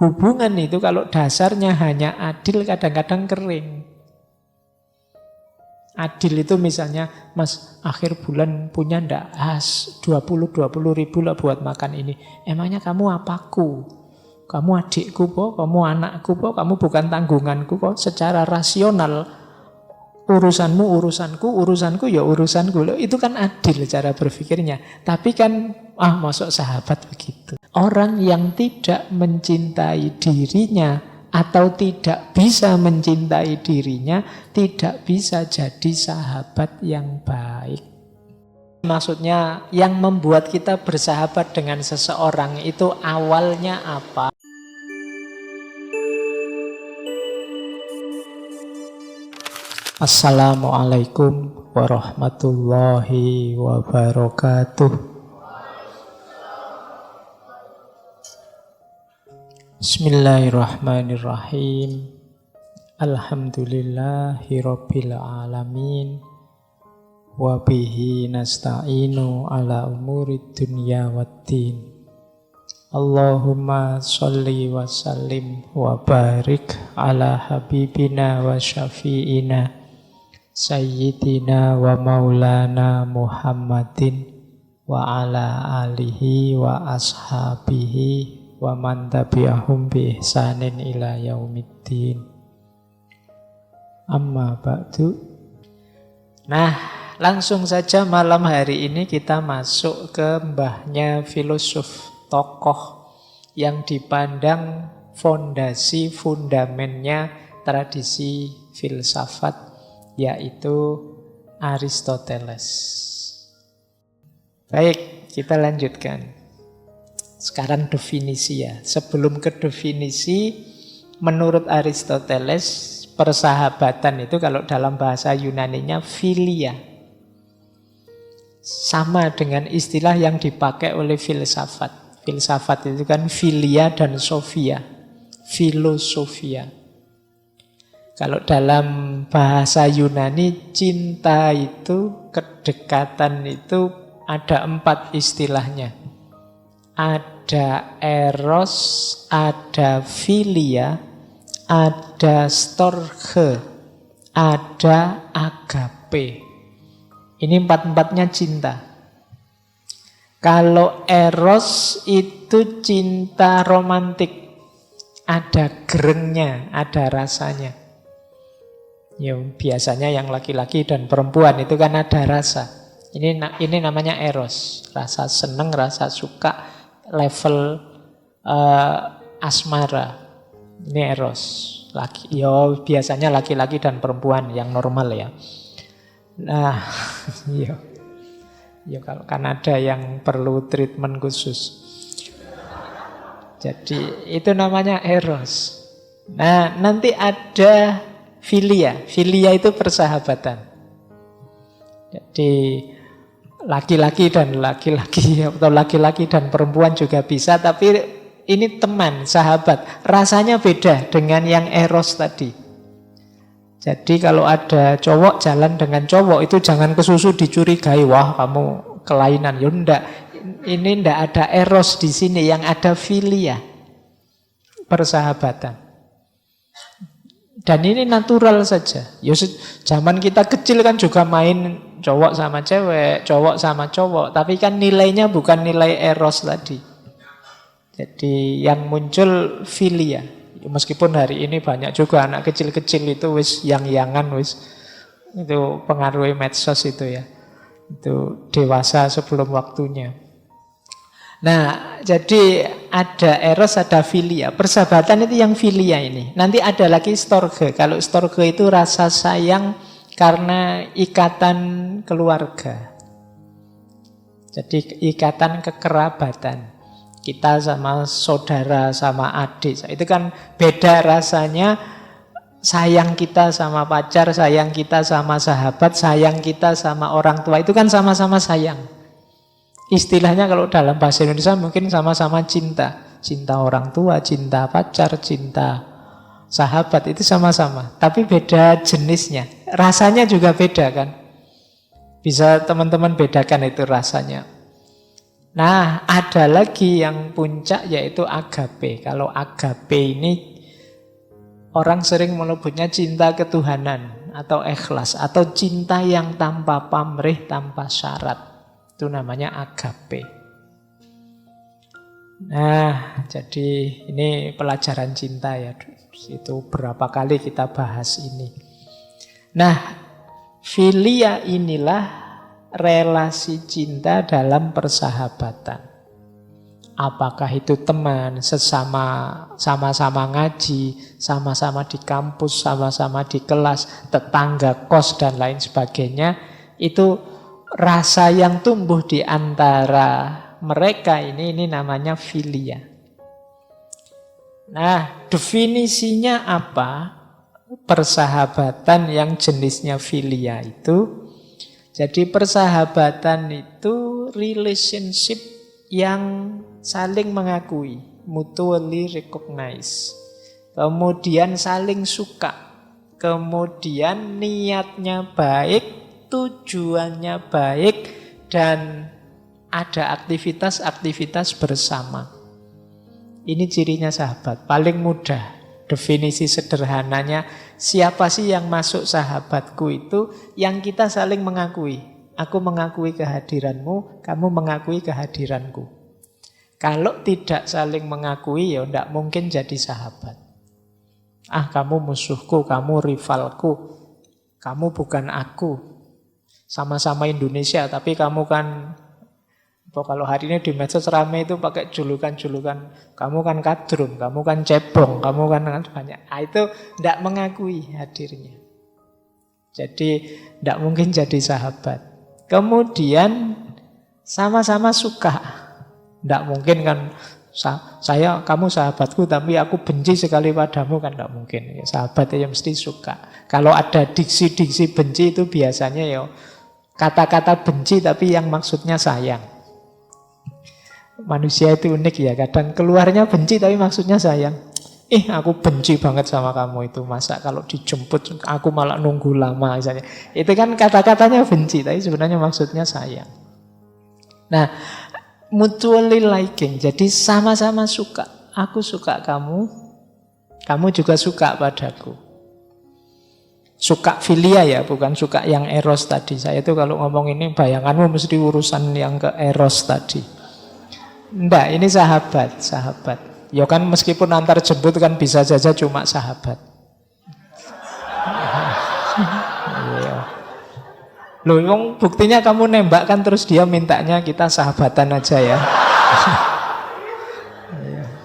Hubungan itu kalau dasarnya hanya adil kadang-kadang kering. Adil itu misalnya, Mas, akhir bulan punya ndak 20 ribu lah buat makan ini. Emangnya kamu apaku? Kamu adikku po, kamu anakku po, kamu bukan tanggunganku kok. Secara rasional, urusanmu urusanku, urusanku ya urusanku. Loh, itu kan adil cara berpikirnya. Tapi kan, masuk sahabat begitu. Orang yang tidak mencintai dirinya atau tidak bisa mencintai dirinya, tidak bisa jadi sahabat yang baik. Maksudnya yang membuat kita bersahabat dengan seseorang itu awalnya apa? Assalamualaikum warahmatullahi wabarakatuh. Bismillahirrahmanirrahim. Alhamdulillahi rabbil alamin. Wa bihi nasta'inu ala umurid dunya waddin. Allahumma sholli wa sallim wa barik ala habibina wa syafi'ina sayyidina wa maulana Muhammadin wa ala alihi wa ashabihi wa man tabi'ahum bi ihsanin ila yaumiddin. Amma ba'du. Nah, langsung saja malam hari ini kita masuk ke mbahnya filosof, tokoh yang dipandang fondasi fundamennya tradisi filsafat, yaitu Aristoteles. Baik, kita lanjutkan. Sekarang definisi ya. Sebelum ke definisi, menurut Aristoteles, persahabatan itu kalau dalam bahasa Yunaninya philia. Sama dengan istilah yang dipakai oleh filsafat. Filsafat itu kan philia dan sophia. Filosofia. Kalau dalam bahasa Yunani, cinta itu, kedekatan itu ada 4 istilahnya. Ada eros, ada philia, ada storge, ada agape. Ini 4-4-nya cinta. Kalau eros itu cinta romantik, ada gerengnya, ada rasanya. Ya, biasanya yang laki-laki dan perempuan itu kan ada rasa. Ini namanya eros, rasa seneng, rasa suka. Level asmara, ini eros. Biasanya laki-laki dan perempuan yang normal ya. Nah, kalau kan ada yang perlu treatment khusus. Jadi itu namanya eros. Nah, nanti ada philia. Philia itu persahabatan. Jadi laki-laki dan laki-laki atau laki-laki dan perempuan juga bisa, tapi ini teman, sahabat. Rasanya beda dengan yang eros tadi. Jadi kalau ada cowok jalan dengan cowok itu jangan kesusu dicurigai, wah kamu kelainan. Ya enggak. Ini enggak ada eros di sini, yang ada philia. Persahabatan. Dan ini natural saja. Ya, zaman kita kecil kan juga main cowok sama cewek, cowok sama cowok. Tapi kan nilainya bukan nilai eros tadi. Jadi yang muncul philia. Meskipun hari ini banyak juga anak kecil-kecil itu wis yang-yangan wis. Itu pengaruhi medsos itu ya. Itu dewasa sebelum waktunya. Nah, jadi ada eros, ada philia. Persahabatan itu yang philia ini. Nanti ada lagi storge. Kalau storge itu rasa sayang karena ikatan keluarga. Jadi ikatan kekerabatan. Kita sama saudara, sama adik. Itu kan beda rasanya. Sayang kita sama pacar, sayang kita sama sahabat, sayang kita sama orang tua. Itu kan sama-sama sayang. Istilahnya kalau dalam bahasa Indonesia mungkin sama-sama cinta. Cinta orang tua, cinta pacar, cinta sahabat, itu sama-sama. Tapi beda jenisnya. Rasanya juga beda kan. Bisa teman-teman bedakan itu rasanya. Nah, ada lagi yang puncak yaitu agape. Kalau agape ini orang sering menyebutnya cinta ketuhanan atau ikhlas atau cinta yang tanpa pamrih, tanpa syarat. Itu namanya agape. Nah, jadi ini pelajaran cinta ya. Itu berapa kali kita bahas ini. Nah, filia inilah relasi cinta dalam persahabatan. Apakah itu teman, sama-sama ngaji, sama-sama di kampus, sama-sama di kelas, tetangga kos dan lain sebagainya. Itu rasa yang tumbuh di antara mereka ini namanya filia. Nah, definisinya apa? Persahabatan yang jenisnya filia itu, jadi persahabatan itu relationship yang saling mengakui, mutually recognize. Kemudian saling suka. Kemudian niatnya baik, tujuannya baik, dan ada aktivitas-aktivitas bersama. Ini cirinya sahabat. Paling mudah. Definisi sederhananya, siapa sih yang masuk sahabatku itu? Yang kita saling mengakui. Aku mengakui kehadiranmu, kamu mengakui kehadiranku. Kalau tidak saling mengakui, ya tidak mungkin jadi sahabat. Ah, kamu musuhku, kamu rivalku, kamu bukan aku. Sama-sama Indonesia, tapi kamu kan... Kalau hari ini di medsos rame itu pakai julukan-julukan, kamu kan kadrun, kamu kan cebong, kamu kan banyak. Itu tidak mengakui hadirnya. Jadi tidak mungkin jadi sahabat. Kemudian sama-sama suka. Tidak mungkin kan kamu sahabatku tapi aku benci sekali padamu, kan tidak mungkin. Sahabat ya mesti suka. Kalau ada diksi-diksi benci itu biasanya ya kata-kata benci tapi yang maksudnya sayang. Manusia itu unik ya, kadang keluarnya benci tapi maksudnya sayang. Aku benci banget sama kamu itu, masa kalau dijemput aku malah nunggu lama misalnya. Itu kan kata-katanya benci tapi sebenarnya maksudnya sayang. Nah, mutually liking, jadi sama-sama suka. Aku suka kamu, kamu juga suka padaku. Suka filia ya, bukan suka yang eros tadi. Saya itu kalau ngomong ini bayanganmu mesti urusan yang ke eros tadi. Enggak, ini sahabat. Ya kan meskipun antar jemput kan bisa saja cuma sahabat. Loh, buktinya kamu nembak kan terus dia mintanya kita sahabatan aja ya.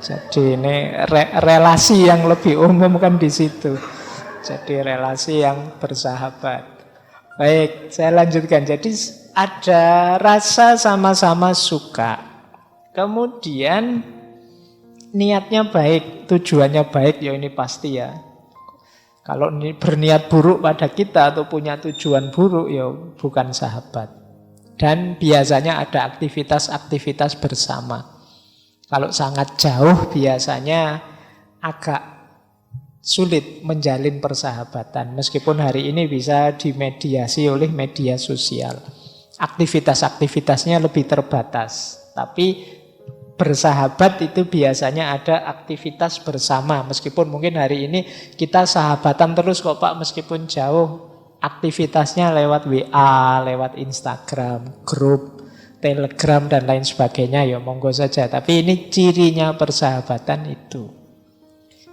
Jadi ini relasi yang lebih umum kan di situ. Jadi relasi yang bersahabat. Baik, saya lanjutkan. Jadi ada rasa sama-sama suka. Kemudian niatnya baik, tujuannya baik, ya ini pasti ya. Kalau berniat buruk pada kita atau punya tujuan buruk, ya bukan sahabat. Dan biasanya ada aktivitas-aktivitas bersama. Kalau sangat jauh biasanya agak sulit menjalin persahabatan. Meskipun hari ini bisa dimediasi oleh media sosial. Aktivitas-aktivitasnya lebih terbatas. Tapi bersahabat itu biasanya ada aktivitas bersama. Meskipun mungkin hari ini kita sahabatan terus kok Pak, meskipun jauh, aktivitasnya lewat WA, lewat Instagram, grup, Telegram dan lain sebagainya, ya monggo saja. Tapi ini cirinya persahabatan itu.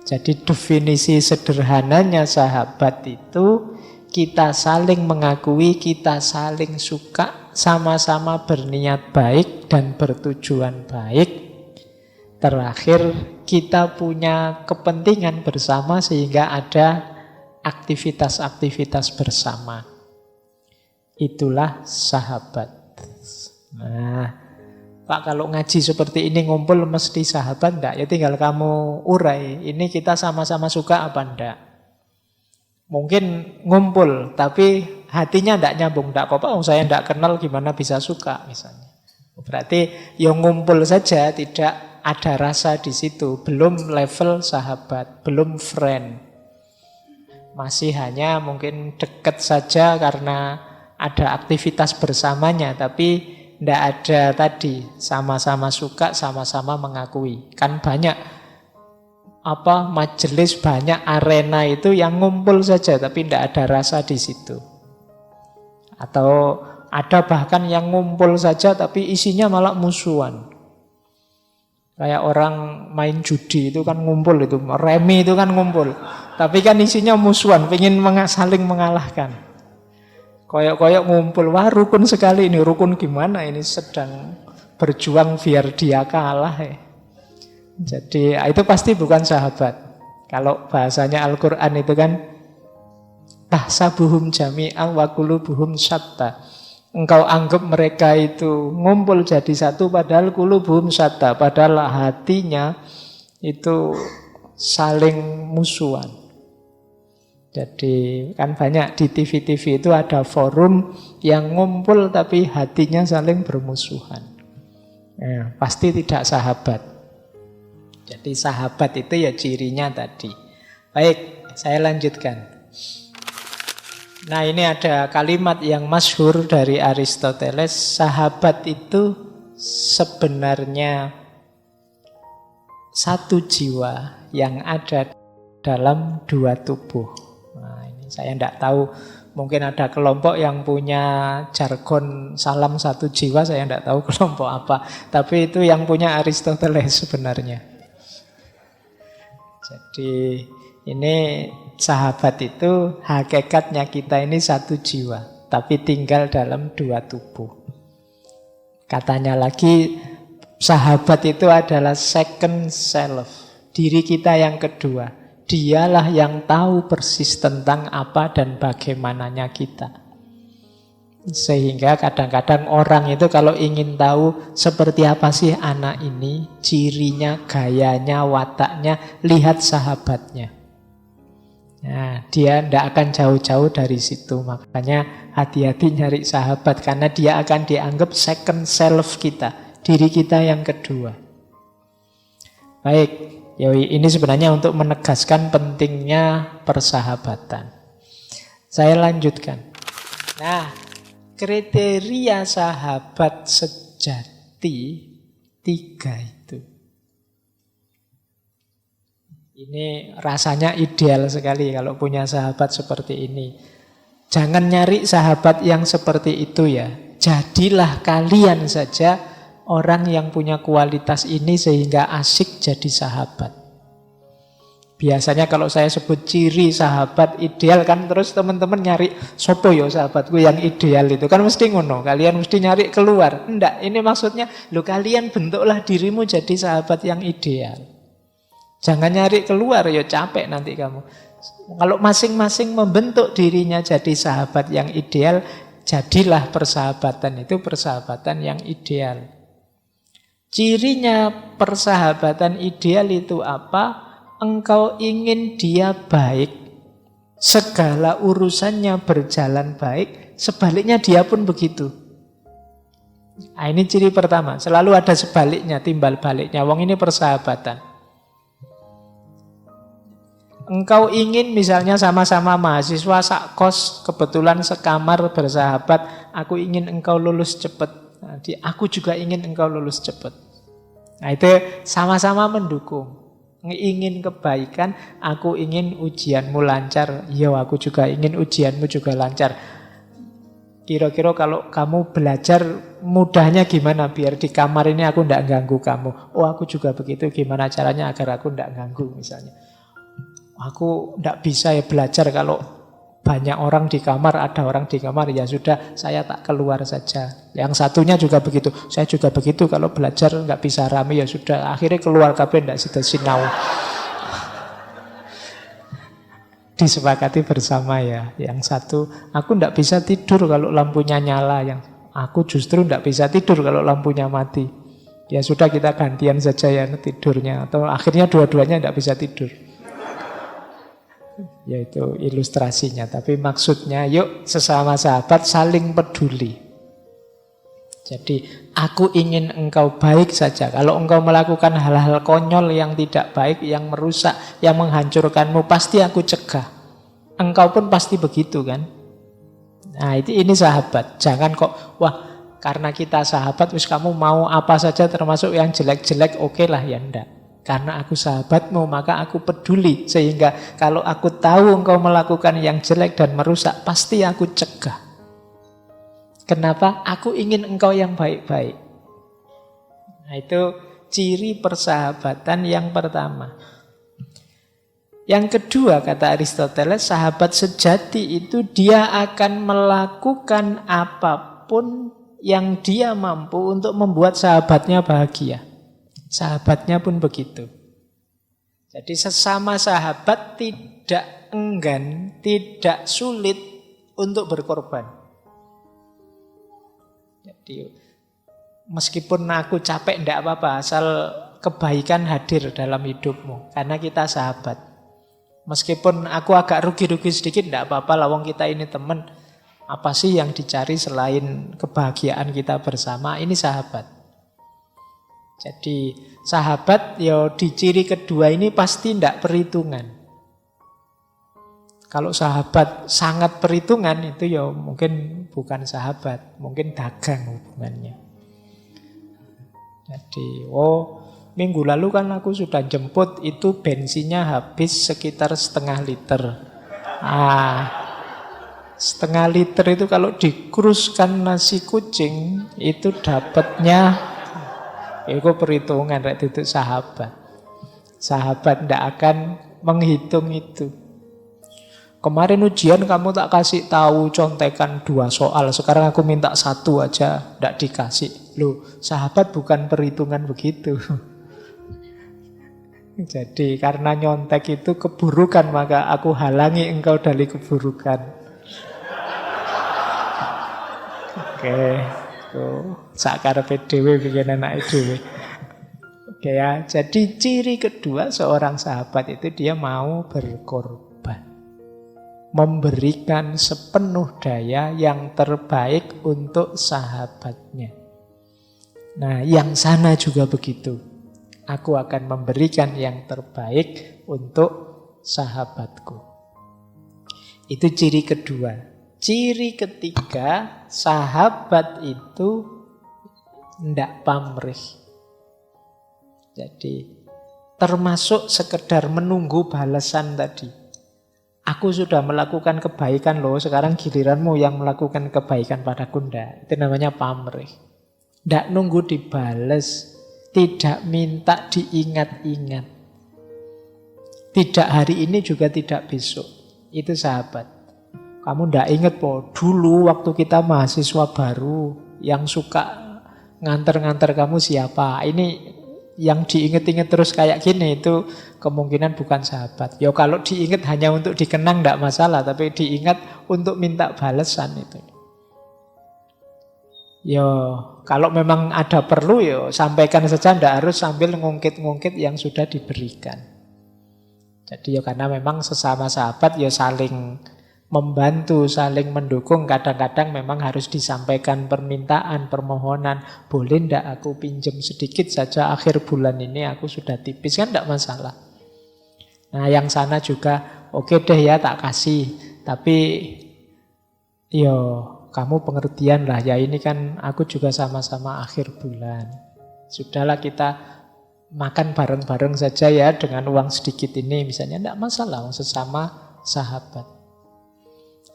Jadi definisi sederhananya sahabat itu kita saling mengakui, kita saling suka, sama-sama berniat baik dan bertujuan baik. Terakhir, kita punya kepentingan bersama sehingga ada aktivitas-aktivitas bersama. Itulah sahabat. Nah, Pak, kalau ngaji seperti ini ngumpul mesti sahabat enggak? Ya tinggal kamu urai, ini kita sama-sama suka apa enggak? Mungkin ngumpul, tapi hatinya tidak nyambung, tidak apa-apa, saya tidak kenal gimana bisa suka misalnya. Berarti yang ngumpul saja tidak ada rasa di situ, belum level sahabat, belum friend. Masih hanya mungkin dekat saja karena ada aktivitas bersamanya, tapi ndak ada tadi sama-sama suka, sama-sama mengakui. Kan banyak majelis, banyak arena itu yang ngumpul saja tapi ndak ada rasa di situ. Atau ada bahkan yang ngumpul saja tapi isinya malah musuhan. Kayak orang main judi itu kan ngumpul, itu remi itu kan ngumpul, tapi kan isinya musuhan, pengen saling mengalahkan. Koyok-koyok ngumpul, wah rukun sekali ini. Rukun gimana ini, sedang berjuang biar dia kalah ya. Jadi itu pasti bukan sahabat. Kalau bahasanya Al-Quran itu kan tahsabuhum jami'an wa qulubuhum syatta. Engkau anggap mereka itu ngumpul jadi satu padahal qulubuhum syatta, padahal hatinya itu saling musuhan. Jadi kan banyak di TV-TV itu ada forum yang ngumpul tapi hatinya saling bermusuhan. Pasti tidak sahabat. Jadi sahabat itu ya cirinya tadi. Baik, saya lanjutkan. Nah, ini ada kalimat yang masyhur dari Aristoteles. Sahabat itu sebenarnya satu jiwa yang ada dalam dua tubuh. Nah, ini saya tidak tahu, mungkin ada kelompok yang punya jargon salam satu jiwa, saya tidak tahu kelompok apa. Tapi itu yang punya Aristoteles sebenarnya. Jadi ini sahabat itu hakikatnya kita ini satu jiwa, tapi tinggal dalam dua tubuh. Katanya lagi, sahabat itu adalah second self, diri kita yang kedua. Dialah yang tahu persis tentang apa dan bagaimananya kita. Sehingga kadang-kadang orang itu kalau ingin tahu seperti apa sih anak ini, cirinya, gayanya, wataknya, lihat sahabatnya. Nah, dia tidak akan jauh-jauh dari situ. Makanya hati-hati nyari sahabat, karena dia akan dianggap second self kita, diri kita yang kedua. Baik, ini sebenarnya untuk menegaskan pentingnya persahabatan. Saya lanjutkan. Nah, kriteria sahabat sejati 3 itu. Ini rasanya ideal sekali kalau punya sahabat seperti ini. Jangan nyari sahabat yang seperti itu ya. Jadilah kalian saja orang yang punya kualitas ini sehingga asik jadi sahabat. Biasanya kalau saya sebut ciri sahabat ideal kan terus teman-teman nyari sopo yo sahabatku yang ideal itu kan mesti ngono. Kalian mesti nyari keluar. Enggak, ini maksudnya kalian bentuklah dirimu jadi sahabat yang ideal. Jangan nyari keluar, ya capek nanti kamu. Kalau masing-masing membentuk dirinya jadi sahabat yang ideal, jadilah persahabatan itu persahabatan yang ideal. Cirinya persahabatan ideal itu apa? Engkau ingin dia baik, segala urusannya berjalan baik, sebaliknya dia pun begitu. Nah, ini ciri pertama, selalu ada sebaliknya, timbal baliknya. Wong ini persahabatan. Engkau ingin misalnya sama-sama mahasiswa sakos, kebetulan sekamar bersahabat, aku ingin engkau lulus cepat. Nanti aku juga ingin engkau lulus cepat. Nah, itu sama-sama mendukung. Ingin kebaikan, aku ingin ujianmu lancar, ya aku juga ingin ujianmu juga lancar. Kira-kira kalau kamu belajar mudahnya gimana biar di kamar ini aku tidak ganggu kamu. Oh, aku juga begitu, gimana caranya agar aku tidak ganggu misalnya. Aku tidak bisa ya belajar kalau banyak orang di kamar, ada orang di kamar, ya sudah saya tak keluar saja. Yang satunya juga begitu, saya juga begitu, kalau belajar nggak bisa rame ya sudah, akhirnya keluar kabeh ndak sida sinau. Disepakati bersama ya. Yang satu, aku ndak bisa tidur kalau lampunya nyala, yang aku justru ndak bisa tidur kalau lampunya mati. Ya sudah kita gantian saja ya tidurnya, atau akhirnya dua-duanya ndak bisa tidur. Yaitu ilustrasinya. Tapi maksudnya yuk sesama sahabat saling peduli. Jadi aku ingin engkau baik saja. Kalau engkau melakukan hal-hal konyol yang tidak baik, yang merusak, yang menghancurkanmu, pasti aku cegah. Engkau pun pasti begitu kan. Nah ini sahabat. Jangan kok wah karena kita sahabat, wis kamu mau apa saja termasuk yang jelek-jelek, oke lah, ya enggak. Karena aku sahabatmu, maka aku peduli. Sehingga kalau aku tahu engkau melakukan yang jelek dan merusak, pasti aku cegah. Kenapa? Aku ingin engkau yang baik-baik. Nah, itu ciri persahabatan yang pertama. Yang kedua, kata Aristoteles, sahabat sejati itu dia akan melakukan apapun yang dia mampu untuk membuat sahabatnya bahagia. Sahabatnya pun begitu. Jadi sesama sahabat tidak enggan, tidak sulit untuk berkorban. Jadi meskipun aku capek tidak apa-apa, asal kebaikan hadir dalam hidupmu. Karena kita sahabat. Meskipun aku agak rugi-rugi sedikit, tidak apa-apa, lawang kita ini teman. Apa sih yang dicari selain kebahagiaan kita bersama? Ini sahabat. Jadi sahabat ya di ciri kedua ini pasti tidak perhitungan. Kalau sahabat sangat perhitungan itu ya mungkin bukan sahabat, mungkin dagang hubungannya. Jadi, minggu lalu kan aku sudah jemput, itu bensinnya habis sekitar setengah liter. Setengah liter itu kalau dikruskan nasi kucing itu dapatnya, itu perhitungan, itu sahabat. Sahabat tidak akan menghitung itu. Kemarin ujian kamu tak kasih tahu contekan 2 soal, sekarang aku minta 1 aja, tidak dikasih. Loh, sahabat bukan perhitungan begitu. Jadi karena nyontek itu keburukan, maka aku halangi engkau dari keburukan. Oke, sakarepe dhewe bikin anak dhewe. Oke ya, jadi ciri kedua seorang sahabat itu dia mau berkorban. Memberikan sepenuh daya yang terbaik untuk sahabatnya. Nah, yang sana juga begitu. Aku akan memberikan yang terbaik untuk sahabatku. Itu ciri kedua. Ciri ketiga, sahabat itu tidak pamrih. Jadi termasuk sekedar menunggu balasan tadi. Aku sudah melakukan kebaikan loh, sekarang giliranmu yang melakukan kebaikan padaku. Ndak. Itu namanya pamrih. Tidak nunggu dibales, tidak minta diingat-ingat. Tidak hari ini juga tidak besok. Itu sahabat. Kamu tidak ingat dulu waktu kita mahasiswa baru yang suka nganter-nganter kamu siapa? Ini yang diingat-ingat terus kayak gini, itu kemungkinan bukan sahabat. Ya kalau diingat hanya untuk dikenang tidak masalah, tapi diingat untuk minta balasan itu. Ya kalau memang ada perlu ya sampaikan saja, tidak harus sambil ngungkit-ngungkit yang sudah diberikan. Jadi ya karena memang sesama sahabat ya saling membantu, saling mendukung. Kadang-kadang memang harus disampaikan permintaan, permohonan. Boleh ndak aku pinjam sedikit saja akhir bulan ini, aku sudah tipis, kan ndak masalah. Nah yang sana juga oke deh ya tak kasih, tapi yo kamu pengertian lah ya, ini kan aku juga sama-sama akhir bulan. Sudahlah kita makan bareng-bareng saja ya dengan uang sedikit ini misalnya, ndak masalah, sesama sahabat.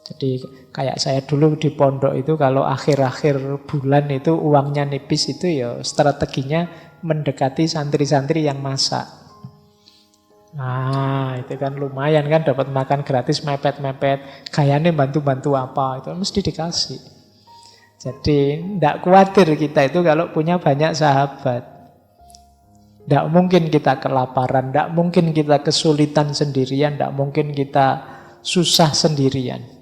Jadi kayak saya dulu di pondok itu kalau akhir-akhir bulan itu uangnya nipis itu ya strateginya mendekati santri-santri yang masak. Nah itu kan lumayan kan, dapat makan gratis mepet-mepet. Gayanya bantu-bantu apa itu mesti dikasih. Jadi tidak khawatir kita itu kalau punya banyak sahabat. Tidak mungkin kita kelaparan, tidak mungkin kita kesulitan sendirian, tidak mungkin kita susah sendirian.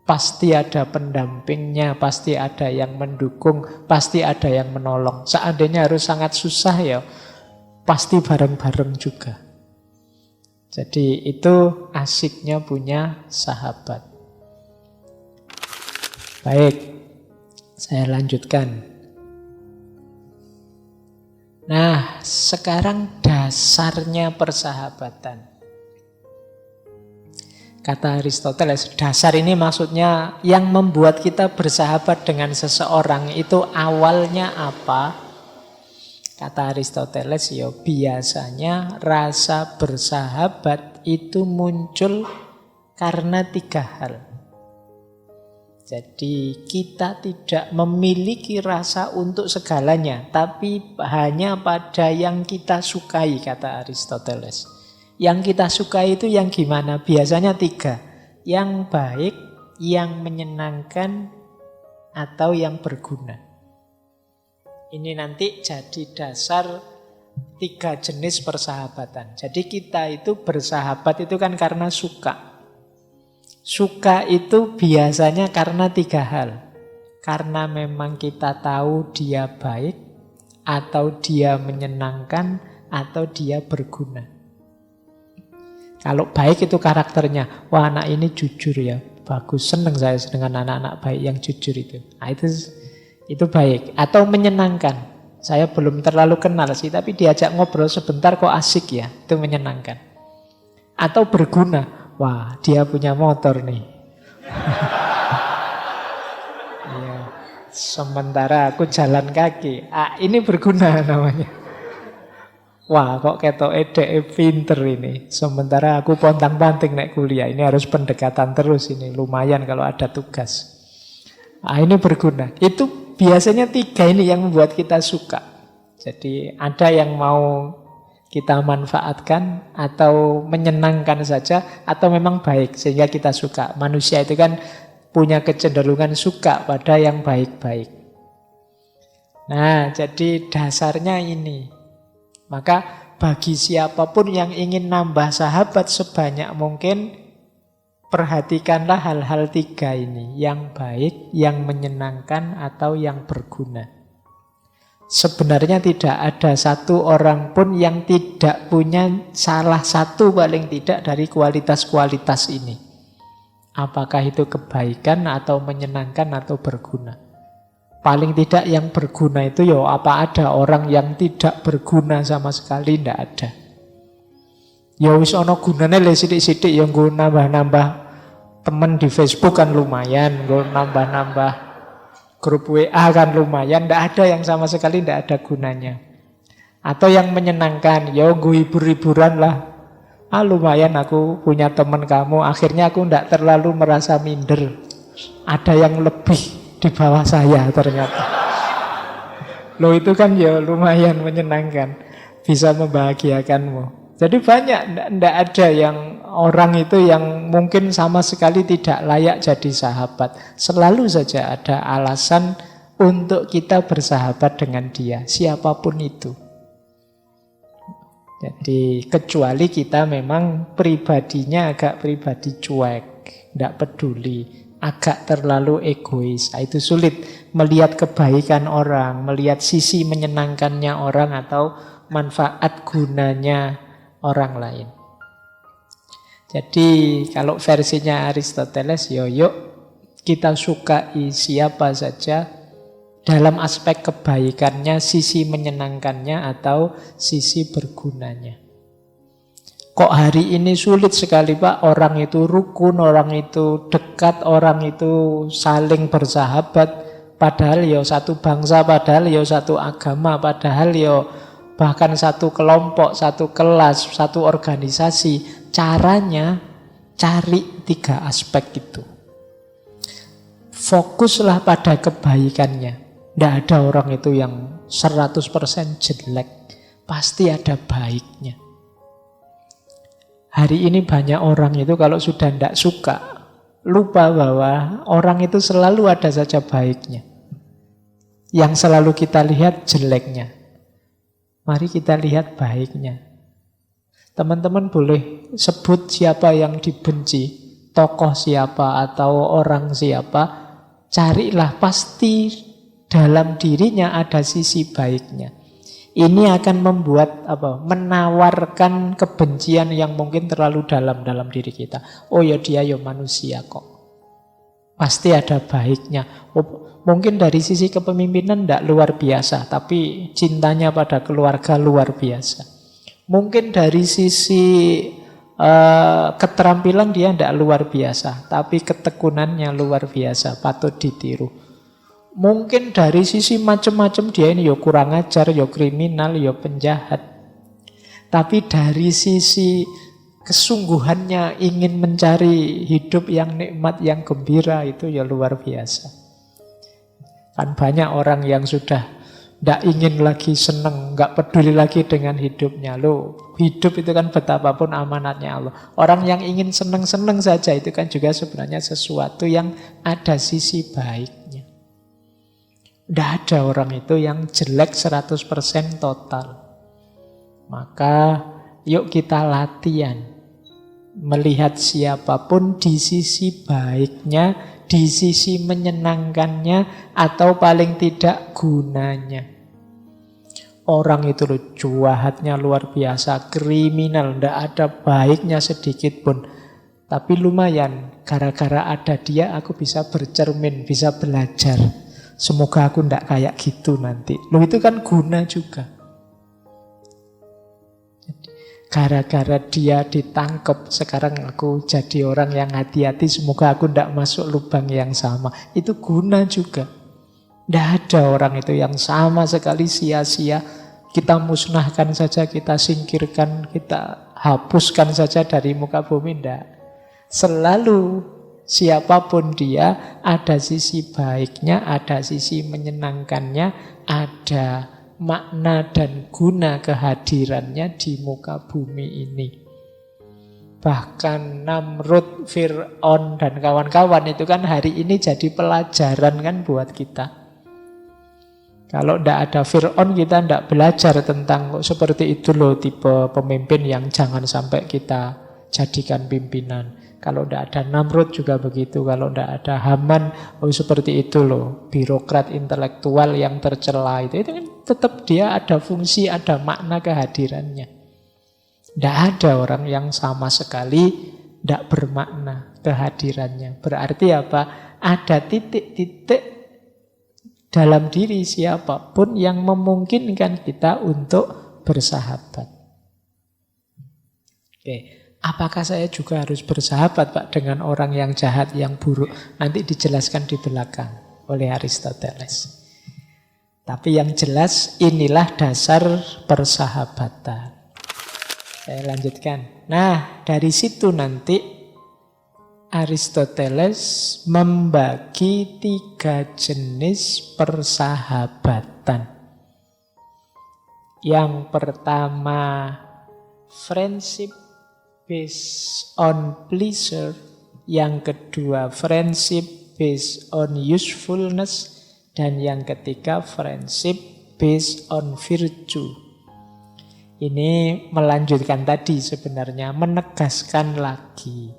Pasti ada pendampingnya, pasti ada yang mendukung, pasti ada yang menolong. Seandainya harus sangat susah ya, pasti bareng-bareng juga. Jadi itu asiknya punya sahabat. Baik, saya lanjutkan. Nah, sekarang dasarnya persahabatan. Kata Aristoteles, dasar ini maksudnya yang membuat kita bersahabat dengan seseorang itu awalnya apa? Kata Aristoteles, ya biasanya rasa bersahabat itu muncul karena 3 hal. Jadi kita tidak memiliki rasa untuk segalanya, tapi hanya pada yang kita sukai, kata Aristoteles. Yang kita sukai itu yang gimana? Biasanya 3. Yang baik, yang menyenangkan, atau yang berguna. Ini nanti jadi dasar 3 jenis persahabatan. Jadi kita itu bersahabat itu kan karena suka. Suka itu biasanya karena 3 hal. Karena memang kita tahu dia baik, atau dia menyenangkan, atau dia berguna. Kalau baik itu karakternya, wah anak ini jujur ya, bagus, senang saya dengan anak-anak baik yang jujur itu. Nah, itu baik. Atau menyenangkan, saya belum terlalu kenal sih, tapi diajak ngobrol sebentar kok asik ya, itu menyenangkan. Atau berguna, wah dia punya motor nih. Ya, sementara aku jalan kaki, ini berguna namanya. Wah kok ketoke dhek pinter ini. Sementara aku pontang-panting naik kuliah. Ini harus pendekatan terus ini. Lumayan kalau ada tugas. Ini berguna. Itu biasanya 3 ini yang membuat kita suka. Jadi ada yang mau kita manfaatkan atau menyenangkan saja, atau memang baik sehingga kita suka. Manusia itu kan punya kecenderungan suka pada yang baik-baik. Nah jadi dasarnya ini. Maka bagi siapapun yang ingin nambah sahabat sebanyak mungkin, perhatikanlah hal-hal 3 ini. Yang baik, yang menyenangkan, atau yang berguna. Sebenarnya tidak ada satu orang pun yang tidak punya salah satu paling tidak dari kualitas-kualitas ini. Apakah itu kebaikan, atau menyenangkan, atau berguna. Paling tidak yang berguna itu ya apa ada orang yang tidak berguna sama sekali? Tidak ada. Ya wis ana gunane le sithik-sithik ya nggo nambah-nambah teman di Facebook kan lumayan, nggo nambah-nambah grup WA kan lumayan. Tidak ada yang sama sekali tidak ada gunanya. Atau yang menyenangkan, ya nggo hibur-hiburan lah. Lumayan aku punya teman kamu, akhirnya aku tidak terlalu merasa minder. Ada yang lebih di bawah saya ternyata. Loh itu kan ya lumayan menyenangkan, bisa membahagiakanmu. Jadi banyak, tidak ada yang orang itu yang mungkin sama sekali tidak layak jadi sahabat. Selalu saja ada alasan untuk kita bersahabat dengan dia, siapapun itu. Jadi kecuali kita memang pribadinya agak pribadi cuek, tidak peduli, agak terlalu egois. Itu sulit melihat kebaikan orang, melihat sisi menyenangkannya orang atau manfaat gunanya orang lain. Jadi kalau versinya Aristoteles, yuk kita sukai siapa saja dalam aspek kebaikannya, sisi menyenangkannya atau sisi bergunanya. Kok hari ini sulit sekali Pak, orang itu rukun, orang itu dekat, orang itu saling bersahabat, padahal ya satu bangsa, padahal ya satu agama, padahal ya bahkan satu kelompok, satu kelas, satu organisasi. Caranya cari 3 aspek itu. Fokuslah pada kebaikannya. Tidak ada orang itu yang 100% jelek, pasti ada baiknya. Hari ini banyak orang itu kalau sudah tidak suka, lupa bahwa orang itu selalu ada saja baiknya. Yang selalu kita lihat jeleknya. Mari kita lihat baiknya. Teman-teman boleh sebut siapa yang dibenci, tokoh siapa atau orang siapa, carilah, pasti dalam dirinya ada sisi baiknya. Ini akan membuat menawarkan kebencian yang mungkin terlalu dalam diri kita. Oh ya dia ya manusia kok. Pasti ada baiknya. Mungkin dari sisi kepemimpinan tidak luar biasa, tapi cintanya pada keluarga luar biasa. Mungkin dari sisi keterampilan dia tidak luar biasa, tapi ketekunannya luar biasa, patut ditiru. Mungkin dari sisi macam-macam dia ini ya kurang ajar, ya kriminal, ya penjahat. Tapi dari sisi kesungguhannya ingin mencari hidup yang nikmat, yang gembira, itu ya luar biasa. Kan banyak orang yang sudah tidak ingin lagi senang, nggak peduli lagi dengan hidupnya. Loh, hidup itu kan betapapun amanatnya Allah. Orang yang ingin senang-senang saja itu kan juga sebenarnya sesuatu yang ada sisi baiknya. Tidak ada orang itu yang jelek 100% total. Maka yuk kita latihan melihat siapapun di sisi baiknya, di sisi menyenangkannya, atau paling tidak gunanya. Orang itu loh jahatnya luar biasa, kriminal, tidak ada baiknya sedikit pun. Tapi lumayan, gara-gara ada dia aku bisa bercermin, bisa belajar. Semoga aku tidak kayak gitu nanti. Loh itu kan guna juga. Gara-gara dia ditangkap, sekarang aku jadi orang yang hati-hati, semoga aku tidak masuk lubang yang sama. Itu guna juga. Tidak ada orang itu yang sama sekali sia-sia. Kita musnahkan saja, kita singkirkan, kita hapuskan saja dari muka bumi. Tidak. Selalu siapapun dia, ada sisi baiknya, ada sisi menyenangkannya, ada makna dan guna kehadirannya di muka bumi ini. Bahkan Namrud, Fir'aun dan kawan-kawan itu kan hari ini jadi pelajaran kan buat kita. Kalau tidak ada Fir'aun kita tidak belajar tentang seperti itu loh tipe pemimpin yang jangan sampai kita jadikan pimpinan. Kalau tidak ada Namrud juga begitu. Kalau tidak ada Haman, seperti itu loh. Birokrat intelektual yang tercela itu kan tetap dia ada fungsi, ada makna kehadirannya. Tidak ada orang yang sama sekali tidak bermakna kehadirannya. Berarti apa? Ada titik-titik dalam diri siapapun yang memungkinkan kita untuk bersahabat. Oke. Apakah saya juga harus bersahabat Pak dengan orang yang jahat, yang buruk? Nanti dijelaskan di belakang oleh Aristoteles. Tapi yang jelas inilah dasar persahabatan. Saya lanjutkan. Nah, dari situ nanti Aristoteles membagi 3 jenis persahabatan. Yang pertama, friendship based on pleasure. Yang kedua, friendship based on usefulness. Dan yang ketiga, friendship based on virtue. Ini melanjutkan tadi sebenarnya, menegaskan lagi.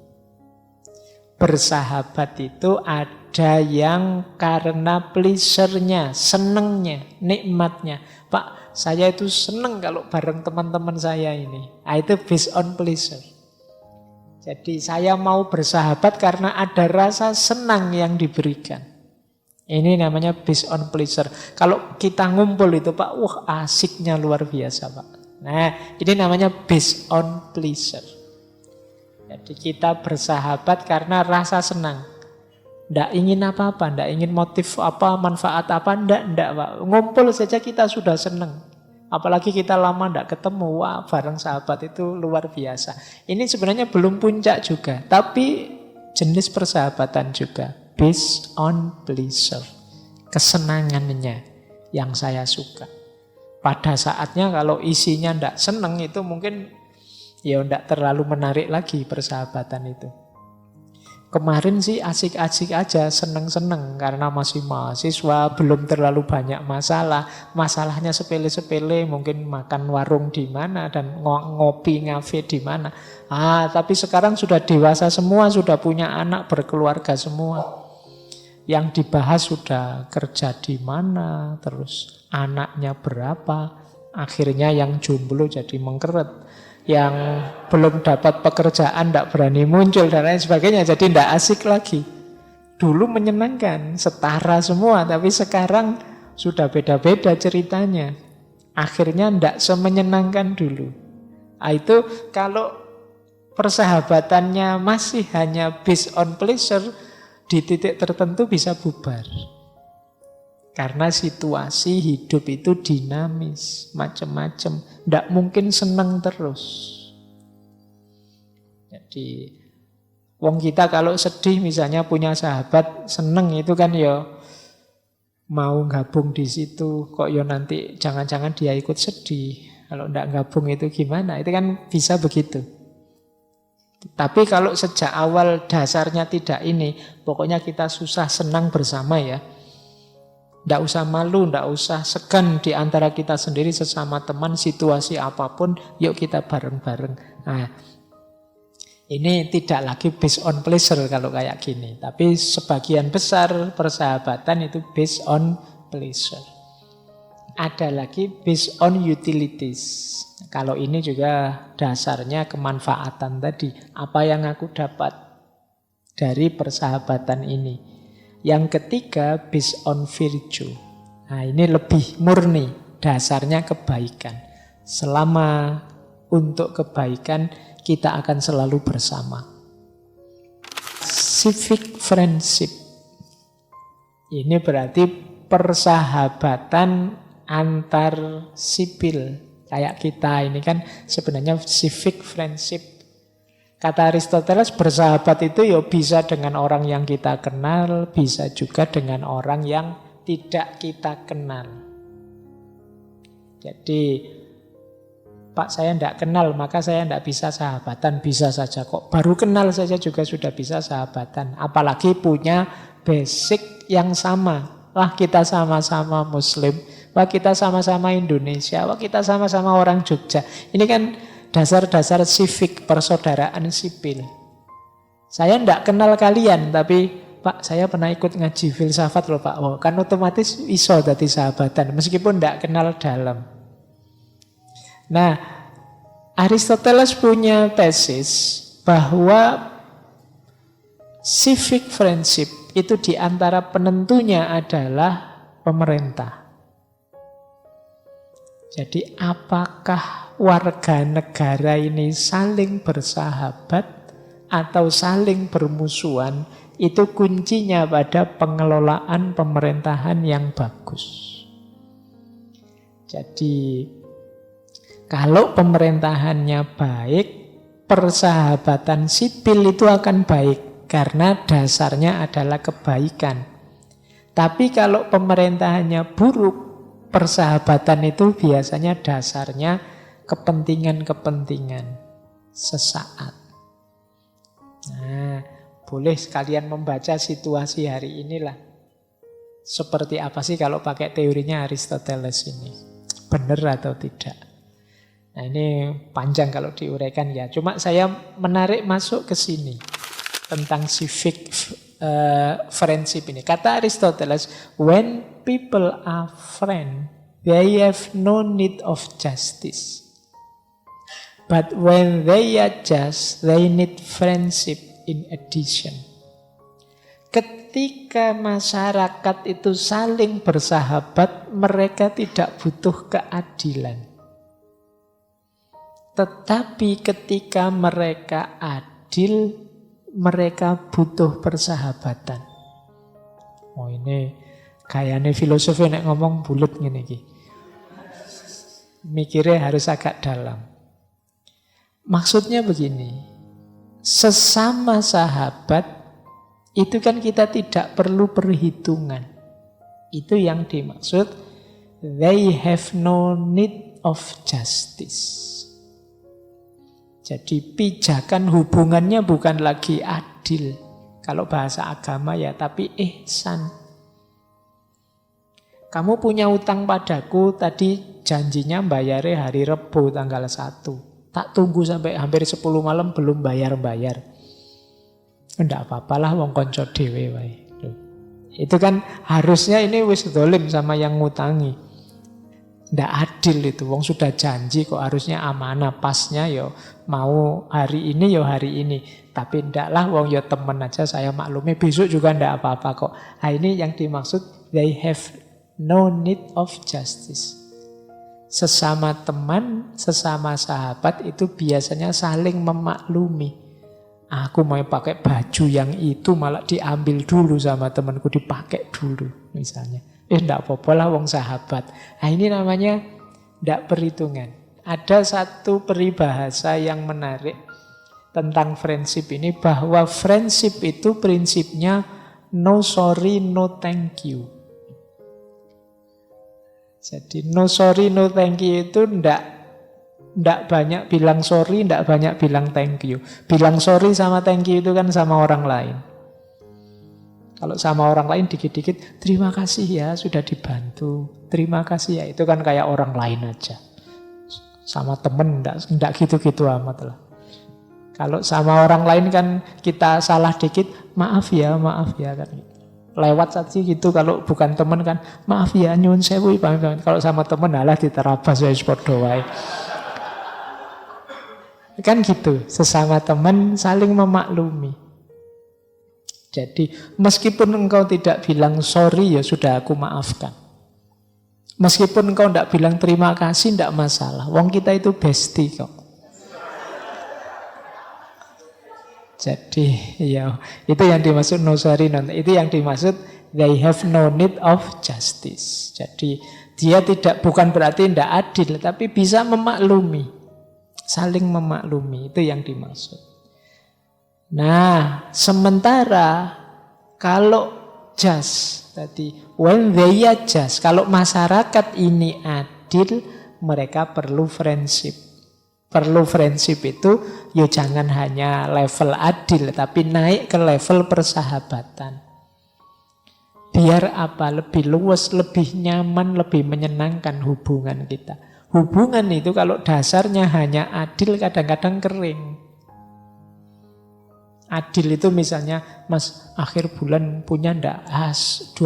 Bersahabat itu ada yang karena pleasure-nya, senengnya, nikmatnya. Pak, saya itu seneng kalau bareng teman-teman saya ini. Itu based on pleasure. Jadi saya mau bersahabat karena ada rasa senang yang diberikan. Ini namanya based on pleasure. Kalau kita ngumpul itu Pak, wah asiknya luar biasa Pak. Nah, ini namanya based on pleasure. Jadi kita bersahabat karena rasa senang. Tidak ingin apa-apa, tidak ingin motif apa, manfaat apa, tidak Pak. Ngumpul saja kita sudah senang. Apalagi kita lama tidak ketemu, wah bareng sahabat itu luar biasa. Ini sebenarnya belum puncak juga, tapi jenis persahabatan juga. Based on pleasure. Kesenangannya yang saya suka. Pada saatnya kalau isinya tidak senang itu mungkin ya tidak terlalu menarik lagi persahabatan itu. Kemarin sih asik-asik aja, seneng-seneng karena masih mahasiswa, belum terlalu banyak masalah. Masalahnya sepele-sepele, mungkin makan warung di mana dan ngopi ngafe di mana. Tapi sekarang sudah dewasa semua, sudah punya anak, berkeluarga semua. Yang dibahas sudah kerja di mana, terus anaknya berapa. Akhirnya yang jomblo jadi mengkeret. Yang belum dapat pekerjaan tidak berani muncul dan lain sebagainya, jadi tidak asik lagi. Dulu menyenangkan, setara semua, tapi sekarang sudah beda-beda ceritanya. Akhirnya tidak semenyenangkan dulu. Itu kalau persahabatannya masih hanya based on pleasure, di titik tertentu bisa bubar. Karena situasi hidup itu dinamis, macam-macam. Tidak mungkin senang terus. Jadi, wong kita kalau sedih misalnya punya sahabat seneng itu kan ya mau gabung di situ. Kok ya nanti jangan-jangan dia ikut sedih. Kalau tidak gabung itu gimana? Itu kan bisa begitu. Tapi kalau sejak awal dasarnya tidak ini, pokoknya kita susah senang bersama ya. Tidak usah malu, tidak usah segan di antara kita sendiri sesama teman, situasi apapun, yuk kita bareng-bareng. Nah, ini tidak lagi based on pleasure kalau kayak gini. Tapi sebagian besar persahabatan itu based on pleasure. Ada lagi based on utilities. Kalau ini juga dasarnya kemanfaatan tadi. Apa yang aku dapat dari persahabatan ini. Yang ketiga, based on virtue. Nah, ini lebih murni, dasarnya kebaikan. Selama untuk kebaikan, kita akan selalu bersama. Civic friendship. Ini berarti persahabatan antar sipil. Kayak kita ini kan sebenarnya civic friendship. Kata Aristoteles, bersahabat itu ya bisa dengan orang yang kita kenal, bisa juga dengan orang yang tidak kita kenal. Jadi, Pak saya tidak kenal, maka saya tidak bisa sahabatan. Bisa saja kok. Baru kenal saja juga sudah bisa sahabatan. Apalagi punya basic yang sama. Wah, kita sama-sama Muslim. Wah, kita sama-sama Indonesia. Wah, kita sama-sama orang Jogja. Ini kan dasar-dasar civic, persaudaraan sipil. Saya tidak kenal kalian, tapi Pak, saya pernah ikut ngaji filsafat loh Pak. Oh, kan otomatis iso tadi sahabatan, meskipun tidak kenal dalam. Nah, Aristoteles punya tesis bahwa civic friendship itu diantara penentunya adalah pemerintah. Jadi apakah warga negara ini saling bersahabat atau saling bermusuhan, itu kuncinya pada pengelolaan pemerintahan yang bagus. Jadi kalau pemerintahannya baik, persahabatan sipil itu akan baik karena dasarnya adalah kebaikan. Tapi kalau pemerintahannya buruk, persahabatan itu biasanya dasarnya kepentingan-kepentingan sesaat. Nah, boleh sekalian membaca situasi hari inilah. Seperti apa sih kalau pakai teorinya Aristoteles ini? Benar atau tidak? Nah, ini panjang kalau diuraikan ya. Cuma saya menarik masuk ke sini tentang civic friendship ini. Kata Aristoteles, when people are friends, they have no need of justice. But when they are just, they need friendship in addition. Ketika masyarakat itu saling bersahabat, mereka tidak butuh keadilan. Tetapi ketika mereka adil, mereka butuh persahabatan. Oh, ini gayane filosofi nek ngomong bulet ngene iki. Mikirnya harus agak dalam. Maksudnya begini, sesama sahabat itu kan kita tidak perlu perhitungan. Itu yang dimaksud they have no need of justice. Jadi pijakan hubungannya bukan lagi adil. Kalau bahasa agama ya, tapi ihsan. Kamu punya utang padaku, tadi janjinya bayarnya hari Rebo tanggal 1. Tak tunggu sampai hampir 10 malam belum bayar-bayar. Enggak apa-apalah wong konco dhewe wae. Itu kan harusnya ini wis dolim sama yang ngutangi. Ndak adil itu, wong sudah janji kok harusnya amanah, pasnya yo mau hari ini yo hari ini. Tapi ndaklah wong yo temen aja saya maklumi besok juga ndak apa-apa kok. Nah, ini yang dimaksud they have no need of justice. Sesama teman, sesama sahabat itu biasanya saling memaklumi. Aku mau pakai baju yang itu malah diambil dulu sama temanku, dipakai dulu misalnya. Enggak apa-apa lah wong sahabat. Nah ini namanya enggak perhitungan. Ada satu peribahasa yang menarik tentang friendship ini, bahwa friendship itu prinsipnya no sorry, no thank you. Jadi no sorry, no thank you itu ndak banyak bilang sorry, ndak banyak bilang thank you. Bilang sorry sama thank you itu kan sama orang lain. Kalau sama orang lain dikit-dikit, terima kasih ya sudah dibantu. Terima kasih ya, itu kan kayak orang lain aja. Sama temen ndak gitu-gitu amat lah. Kalau sama orang lain kan kita salah dikit, maaf ya kan. Lewat saja gitu, kalau bukan teman kan maaf ya nyuwun sewu. Kalau sama teman alah diterabas ya padha wae. Kan gitu, sesama teman saling memaklumi. Jadi meskipun engkau tidak bilang sorry ya sudah aku maafkan. Meskipun engkau tidak bilang terima kasih tidak masalah. Wong kita itu bestie kok. Jadi ya itu yang dimaksud no sorry, no, itu yang dimaksud they have no need of justice. Jadi dia bukan berarti tidak adil, tapi bisa memaklumi, saling memaklumi, itu yang dimaksud. Nah, sementara kalau just tadi when they are just, kalau masyarakat ini adil, mereka perlu friendship. Perlu friendship itu ya jangan hanya level adil, tapi naik ke level persahabatan. Biar apa? Lebih luas, lebih nyaman, lebih menyenangkan hubungan kita. Hubungan itu kalau dasarnya hanya adil kadang-kadang kering. Adil itu misalnya, Mas akhir bulan punya ndak 20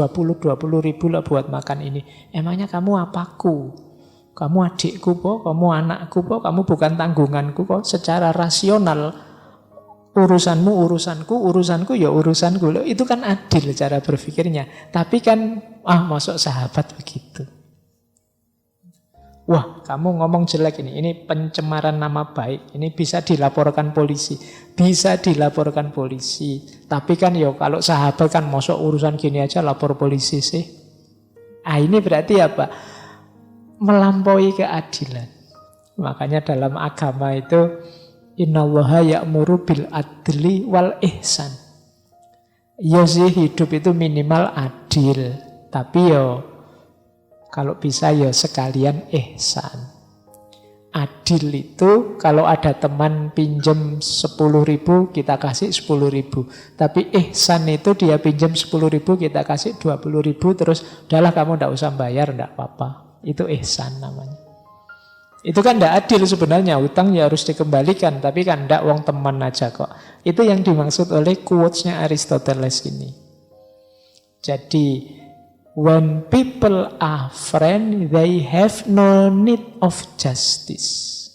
ribu lah buat makan ini. Emangnya kamu apaku? Kamu adikku po, kamu anakku po, kamu bukan tanggunganku kok. Secara rasional urusanmu urusanku, urusanku ya urusanku. Loh, itu kan adil cara berpikirnya. Tapi kan masuk sahabat begitu. Wah, kamu ngomong jelek ini pencemaran nama baik. Ini bisa dilaporkan polisi. Bisa dilaporkan polisi. Tapi kan ya kalau sahabat kan masuk urusan gini aja lapor polisi sih. Ini berarti apa? Melampaui keadilan. Makanya dalam agama itu innallaha ya'muru bil adli wal ihsan. Ya sih hidup itu minimal adil, tapi yo kalau bisa ya sekalian ihsan. Adil itu kalau ada teman pinjam 10.000 kita kasih 10.000. Tapi ihsan itu dia pinjam 10.000 kita kasih 20.000, terus udahlah kamu ndak usah bayar, ndak apa-apa. Itu ihsan namanya. Itu kan tidak adil sebenarnya, utang ya harus dikembalikan, tapi kan tidak, wong teman aja kok. Itu yang dimaksud oleh quotes-nya Aristoteles ini. Jadi when people are friends, they have no need of justice.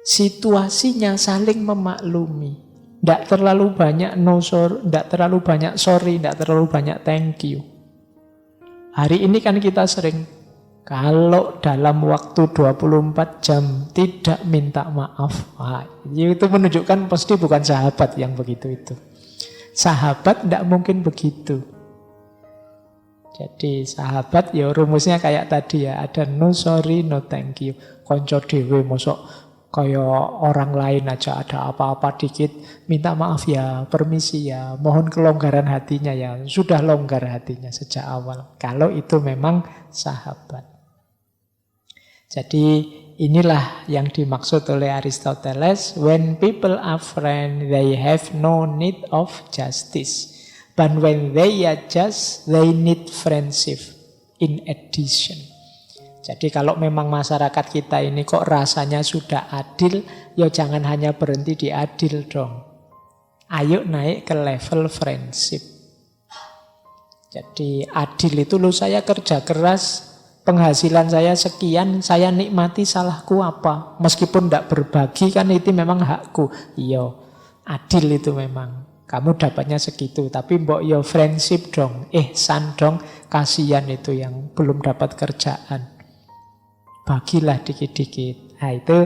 Situasinya saling memaklumi. Tidak terlalu banyak no sorry, tidak terlalu banyak sorry, tidak terlalu banyak thank you. Hari ini kan kita sering, kalau dalam waktu 24 jam tidak minta maaf, itu menunjukkan pasti bukan sahabat yang begitu itu. Sahabat tidak mungkin begitu. Jadi sahabat ya rumusnya kayak tadi ya, ada no sorry, no thank you. Konco dewe mosok kayak orang lain aja ada apa-apa dikit, minta maaf ya, permisi ya, mohon kelonggaran hatinya ya. Sudah longgar hatinya sejak awal. Kalau itu memang sahabat. Jadi inilah yang dimaksud oleh Aristoteles. When people are friends, they have no need of justice. But when they are just, they need friendship in addition. Jadi kalau memang masyarakat kita ini kok rasanya sudah adil, ya jangan hanya berhenti di adil dong. Ayo naik ke level friendship. Jadi adil itu loh, saya kerja keras, penghasilan saya sekian, saya nikmati, salahku apa? Meskipun tidak berbagi kan itu memang hakku. Iya, adil itu memang. Kamu dapatnya segitu, tapi mbok yo friendship dong, ihsan dong, kasihan itu yang belum dapat kerjaan. bagilah dikit-dikit. Nah, itu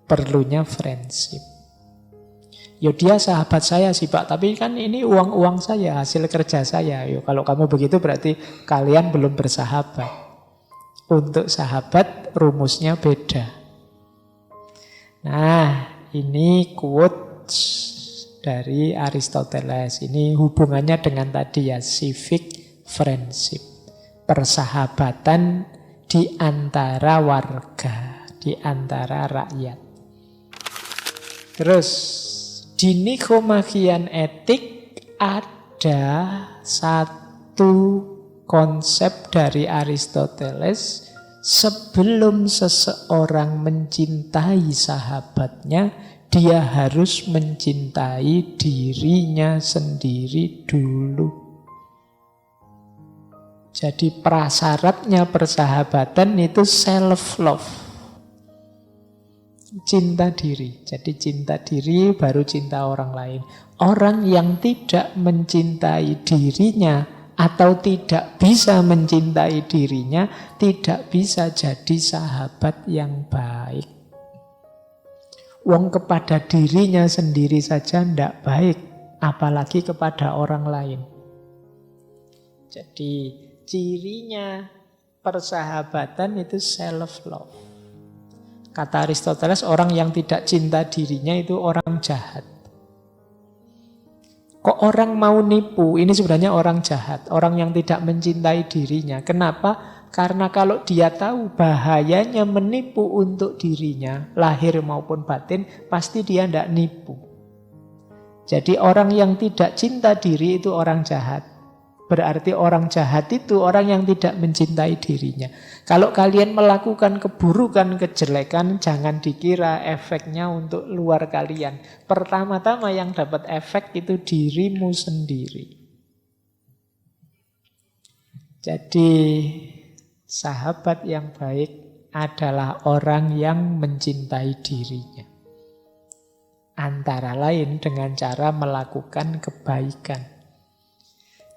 perlunya friendship. Ya dia sahabat saya sih Pak, tapi kan ini uang-uang saya, hasil kerja saya. Yo, kalau kamu begitu berarti kalian belum bersahabat. Untuk sahabat rumusnya beda. Nah, ini quotes dari Aristoteles. Ini hubungannya dengan tadi ya, civic friendship. Persahabatan di antara warga, di antara rakyat. Terus di Nikomachian Etik ada satu konsep dari Aristoteles. Sebelum seseorang mencintai sahabatnya, dia harus mencintai dirinya sendiri dulu. Jadi prasyaratnya persahabatan itu self-love. Cinta diri. Jadi cinta diri baru cinta orang lain. Orang yang tidak mencintai dirinya atau tidak bisa mencintai dirinya, tidak bisa jadi sahabat yang baik. Wong kepada dirinya sendiri saja tidak baik, apalagi kepada orang lain. Jadi cirinya persahabatan itu self-love. Kata Aristoteles, orang yang tidak cinta dirinya itu orang jahat. Kok orang mau nipu? Ini sebenarnya orang jahat, orang yang tidak mencintai dirinya. Kenapa? Karena kalau dia tahu bahayanya menipu untuk dirinya, lahir maupun batin, pasti dia tidak nipu. Jadi orang yang tidak cinta diri itu orang jahat. Berarti orang jahat itu orang yang tidak mencintai dirinya. Kalau kalian melakukan keburukan, kejelekan, jangan dikira efeknya untuk luar kalian. Pertama-tama yang dapat efek itu dirimu sendiri. Jadi sahabat yang baik adalah orang yang mencintai dirinya. Antara lain dengan cara melakukan kebaikan.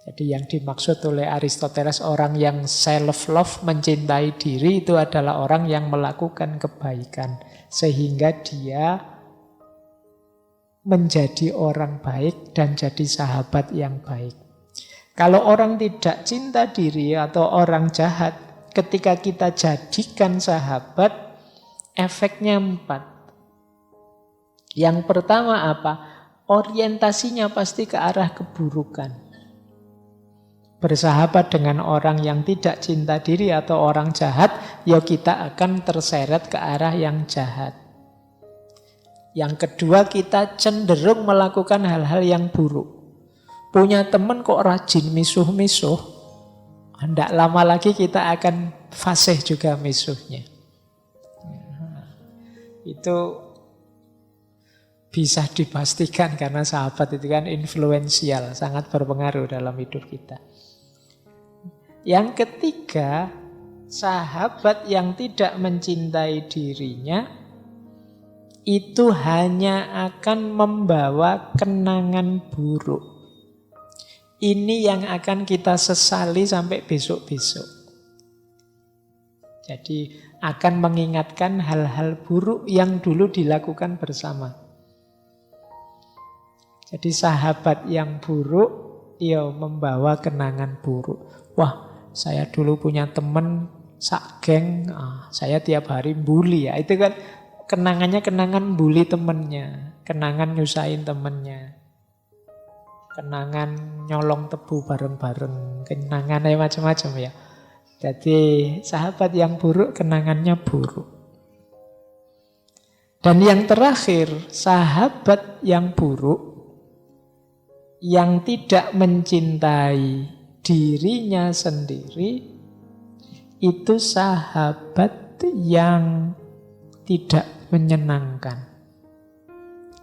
Jadi yang dimaksud oleh Aristoteles orang yang self-love, mencintai diri, itu adalah orang yang melakukan kebaikan. Sehingga dia menjadi orang baik dan jadi sahabat yang baik. Kalau orang tidak cinta diri atau orang jahat, ketika kita jadikan sahabat, efeknya 4. Yang pertama apa? Orientasinya pasti ke arah keburukan. Bersahabat dengan orang yang tidak cinta diri atau orang jahat, ya kita akan terseret ke arah yang jahat. Yang kedua, kita cenderung melakukan hal-hal yang buruk. Punya teman kok rajin misuh-misuh, tidak lama lagi kita akan fasih juga misuhnya. Itu bisa dipastikan karena sahabat itu kan influensial, sangat berpengaruh dalam hidup kita. Yang ketiga, sahabat yang tidak mencintai dirinya itu hanya akan membawa kenangan buruk. Ini yang akan kita sesali sampai besok-besok. Jadi akan mengingatkan hal-hal buruk yang dulu dilakukan bersama. Jadi sahabat yang buruk ya membawa kenangan buruk. Wah, saya dulu punya teman sak geng, saya tiap hari bully ya. Itu kan kenangannya kenangan bully temennya, kenangan nyusahin temennya, kenangan nyolong tebu bareng-bareng, kenangannya macam-macam ya. Jadi sahabat yang buruk kenangannya buruk. Dan yang terakhir, sahabat yang buruk yang tidak mencintai dirinya sendiri itu sahabat yang tidak menyenangkan.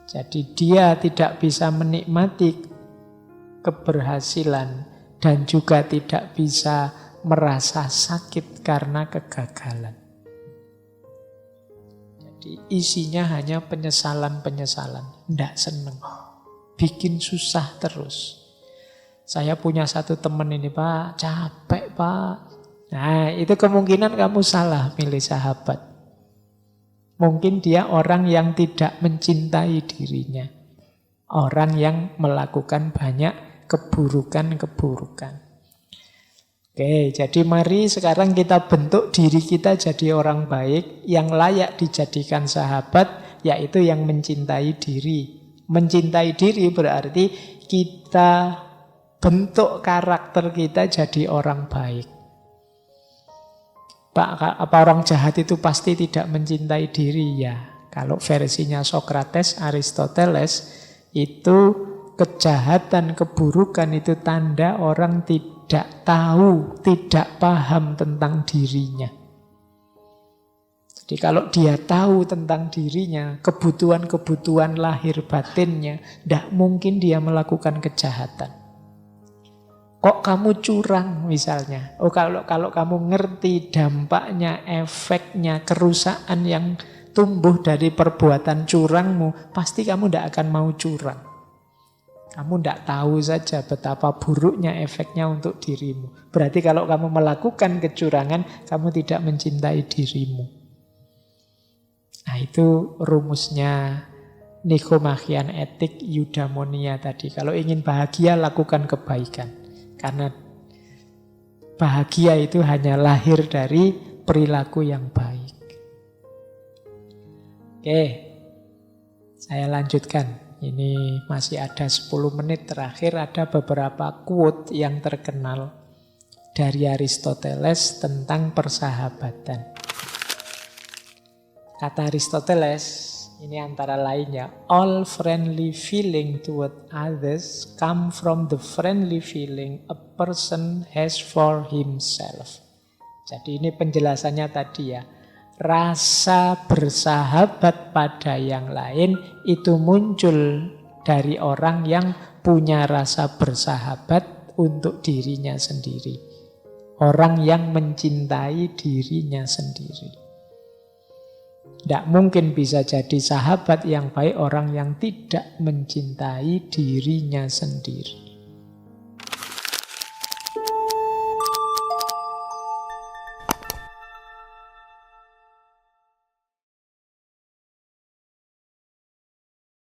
Jadi dia tidak bisa menikmati keberhasilan dan juga tidak bisa merasa sakit karena kegagalan. Jadi isinya hanya penyesalan-penyesalan, tidak senang, bikin susah terus. Saya punya satu teman ini Pak, capek Pak. Nah, itu kemungkinan kamu salah milih sahabat. Mungkin dia orang yang tidak mencintai dirinya. Orang yang melakukan banyak keburukan-keburukan. Oke, jadi mari sekarang kita bentuk diri kita jadi orang baik yang layak dijadikan sahabat, yaitu yang mencintai diri. Mencintai diri berarti kita bentuk karakter kita jadi orang baik. Pak, apa orang jahat itu pasti tidak mencintai diri? Ya, kalau versinya Sokrates, Aristoteles, itu kejahatan, keburukan itu tanda orang tidak tahu, tidak paham tentang dirinya. Jadi kalau dia tahu tentang dirinya, kebutuhan-kebutuhan lahir batinnya, tidak mungkin dia melakukan kejahatan. Kok kamu curang misalnya? Oh, kalau kamu ngerti dampaknya, efeknya, kerusakan yang tumbuh dari perbuatan curangmu, pasti kamu tidak akan mau curang. Kamu tidak tahu saja betapa buruknya efeknya untuk dirimu. Berarti kalau kamu melakukan kecurangan, kamu tidak mencintai dirimu. Nah, itu rumusnya Nikomachian Etik Eudaimonia tadi. Kalau ingin bahagia, lakukan kebaikan. Karena bahagia itu hanya lahir dari perilaku yang baik. Oke, saya lanjutkan. Ini masih ada 10 menit terakhir. Ada beberapa quote yang terkenal dari Aristoteles tentang persahabatan. Kata Aristoteles, ini antara lainnya, all friendly feeling toward others come from the friendly feeling a person has for himself. Jadi ini penjelasannya tadi ya. Rasa bersahabat pada yang lain itu muncul dari orang yang punya rasa bersahabat untuk dirinya sendiri. Orang yang mencintai dirinya sendiri. Tidak mungkin bisa jadi sahabat yang baik orang yang tidak mencintai dirinya sendiri.